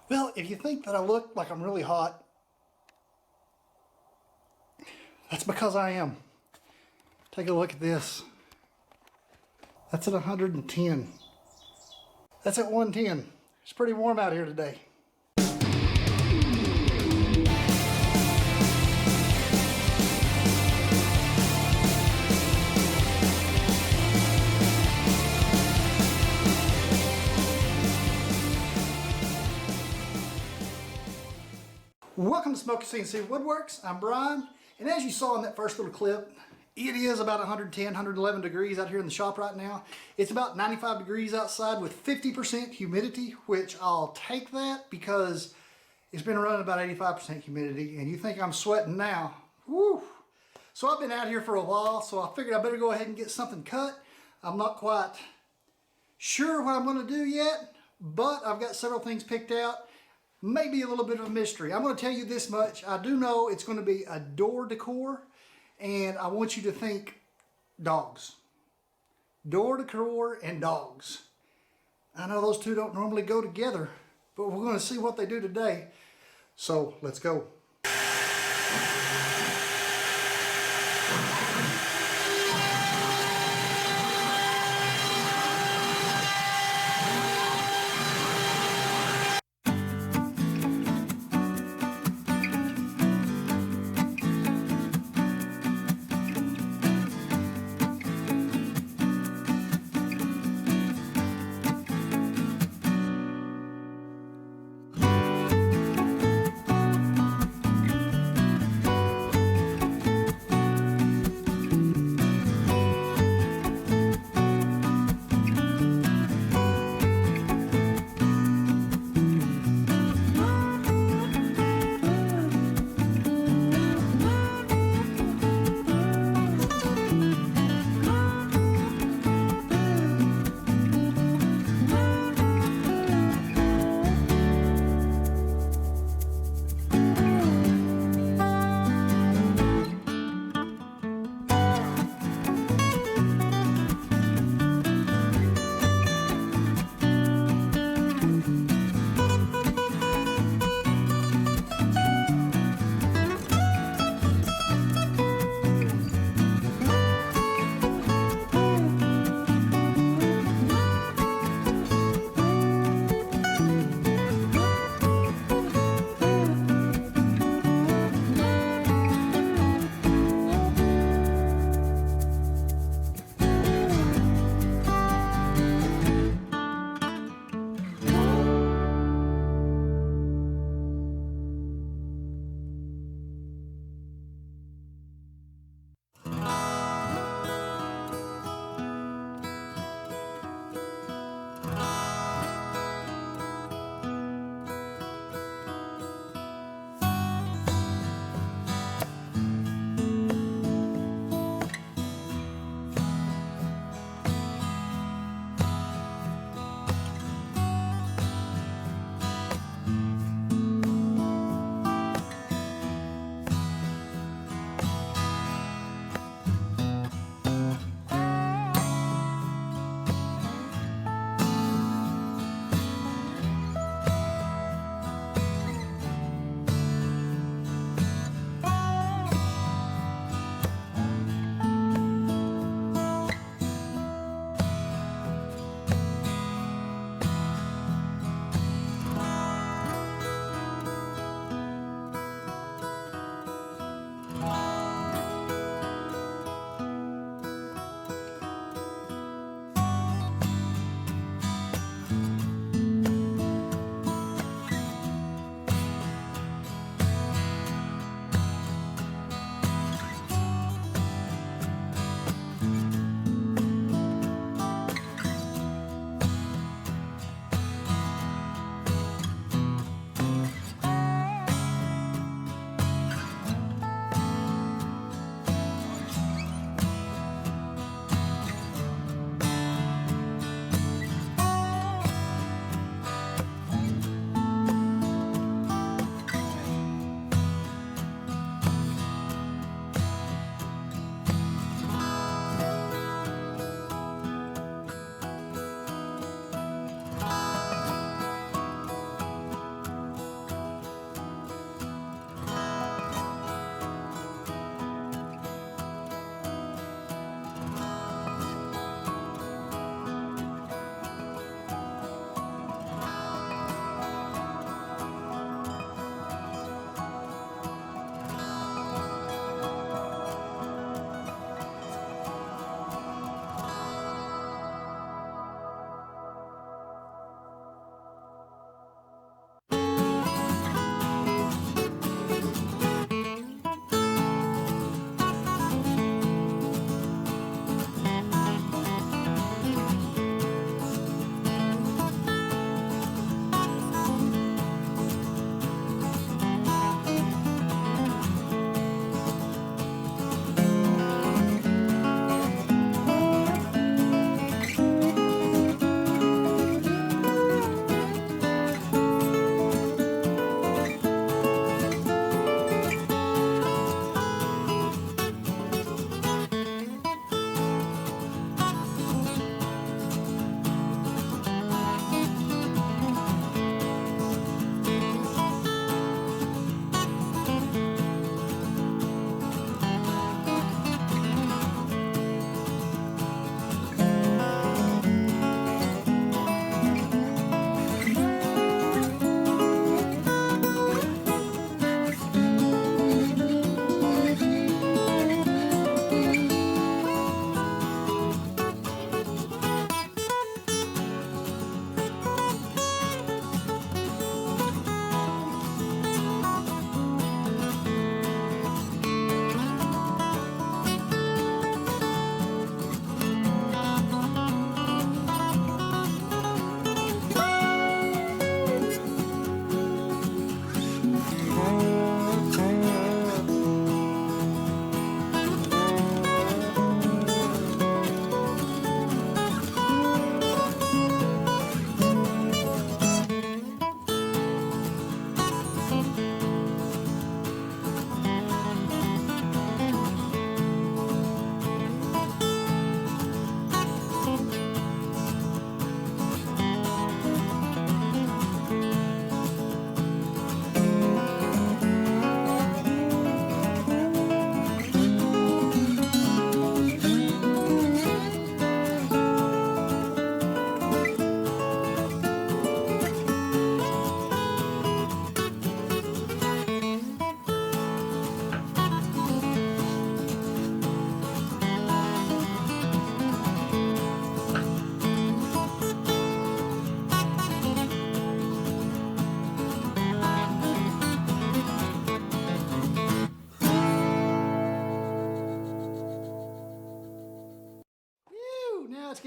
Well, if you think that I look like I'm really hot, that's because I am. Take a look at this. That's at 110. That's at 110. It's pretty warm out here today. Welcome to Smokey CNC Woodworks. I'm Brian, and as you saw in that first little clip, it is about 110, 111 degrees out here in the shop right now. It's about 95 degrees outside with 50% humidity, which I'll take that because it's been running about 85% humidity, and you think I'm sweating now. Woo! So I've been out here for a while, so I figured I better go ahead and get something cut. I'm not quite sure what I'm going to do yet, but I've got several things picked out. Maybe a little bit of a mystery. I'm going to tell you this much. I do know it's going to be a door decor, and I want you to think dogs. Door decor and dogs. I know those two don't normally go together, but we're going to see what they do today. So let's go.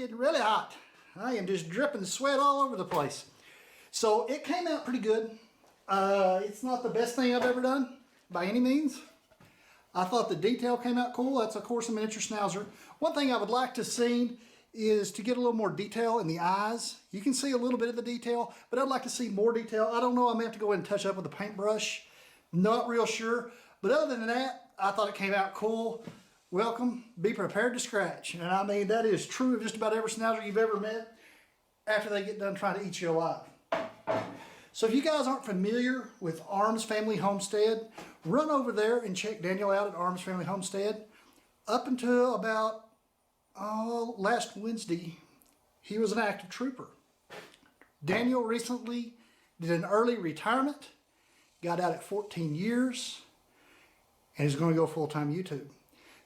getting really hot. I am just dripping sweat all over the place. So it came out pretty good. It's not the best thing I've ever done by any means. I thought the detail came out cool. That's of course a miniature schnauzer. One thing I would like to see is to get a little more detail in the eyes. You can see a little bit of the detail, but I'd like to see more detail. I don't know, I may have to go in and touch up with a paintbrush. Not real sure. But other than that, I thought it came out cool. Welcome, be prepared to scratch. And I mean, that is true of just about every schnauzer you've ever met after they get done trying to eat you alive. So if you guys aren't familiar with Arms Family Homestead, run over there and check Daniel out at Arms Family Homestead. Up until about last Wednesday, he was an active trooper. Daniel recently did an early retirement, got out at 14 years, and is going to go full-time YouTube.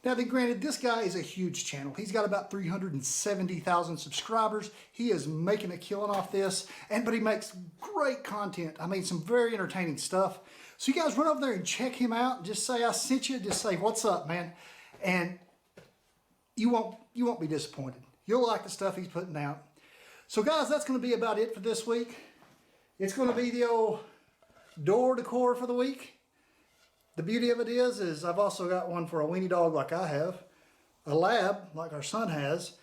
Now, then granted, this guy is a huge channel. He's got about 370,000 subscribers. He is making a killing off this, but he makes great content. I mean, some very entertaining stuff. So you guys run over there and check him out. Just say I sent you. Just say, what's up, man? And you won't be disappointed. You'll like the stuff he's putting out. So guys, that's going to be about it for this week. It's going to be the old door decor for the week. The beauty of it is I've also got one for a weenie dog like I have, a lab like our son has,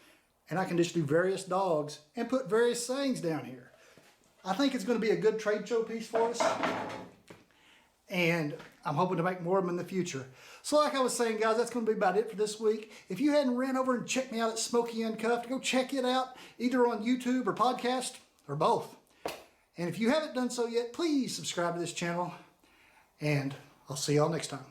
and I can just do various dogs and put various sayings down here. I think it's going to be a good trade show piece for us, and I'm hoping to make more of them in the future. So like I was saying, guys, that's going to be about it for this week. If you hadn't ran over and checked me out at Smokey Uncuffed, go check it out either on YouTube or podcast or both. And if you haven't done so yet, please subscribe to this channel, and I'll see y'all next time.